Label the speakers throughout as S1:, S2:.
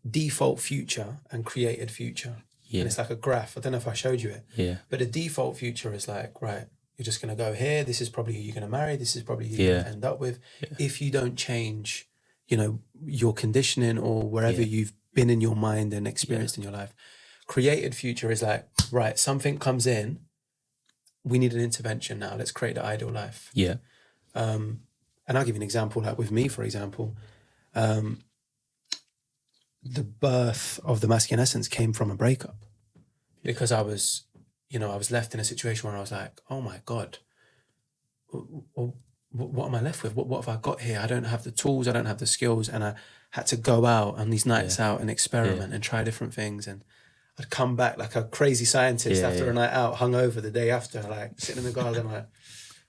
S1: default future and created future.
S2: Yeah.
S1: And it's like a graph. I don't know if I showed you it.
S2: Yeah.
S1: But the default future is like, right, you're just going to go here. This is probably who you're going to marry. This is probably who you're going to end up with.
S2: Yeah.
S1: If you don't change, you know, your conditioning or wherever you've been in your mind and experienced in your life. Created future is like, right, something comes in. We need an intervention now. Let's create the ideal life.
S2: Yeah.
S1: And I'll give you an example. Like with me, for example, the birth of the masculine essence came from a breakup because I was left in a situation where I was like, oh my God, what am I left with? What have I got here? I don't have the tools. I don't have the skills. And I had to go out on these nights out and experiment and try different things. And I'd come back like a crazy scientist after a night out, hungover the day after, like sitting in the garden like,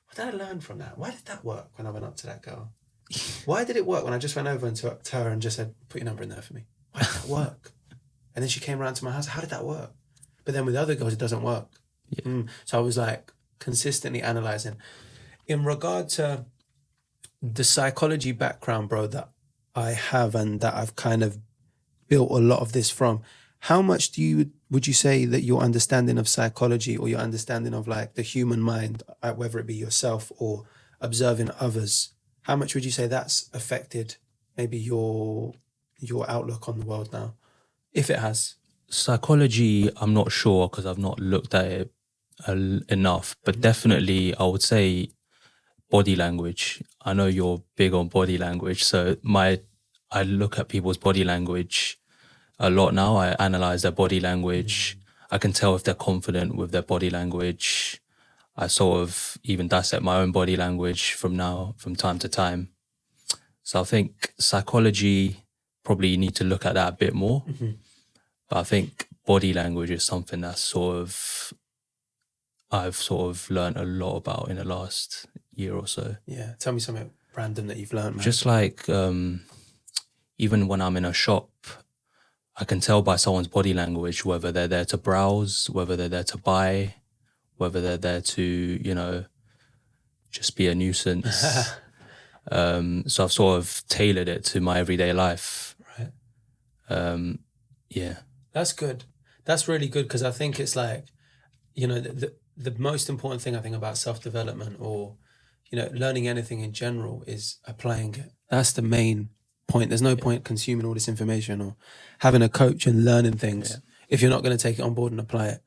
S1: what did I learn from that? Why did that work when I went up to that girl? Why did it work when I just went over to her and just said, put your number in there for me? Why did that work? And then she came around to my house. How did that work? But then with other girls, it doesn't work. Yeah. So I was like consistently analyzing. In regard to the psychology background, bro, that I have and that I've kind of built a lot of this from, how much would you say that your understanding of psychology or your understanding of like the human mind, whether it be yourself or observing others, how much would you say that's affected maybe your outlook on the world now, if it has?
S2: Psychology, I'm not sure because I've not looked at it enough, but definitely I would say body language. I know you're big on body language, so I look at people's body language a lot now. I analyze their body language. I can tell if they're confident with their body language. I sort of even dissect my own body language from time to time. So I think psychology, probably you need to look at that a bit more. Mm-hmm. But I think body language is something that's I've sort of learned a lot about in the last year or so.
S1: Yeah, tell me something random that you've learned, man.
S2: Just like even when I'm in a shop, I can tell by someone's body language whether they're there to browse, whether they're there to buy, whether they're there to, just be a nuisance. So I've sort of tailored it to my everyday life.
S1: Right.
S2: Yeah.
S1: That's good. That's really good because I think it's like, the most important thing I think about self-development or, learning anything in general is applying it. That's the main point. There's no point consuming all this information or having a coach and learning things if you're not going to take it on board and apply it.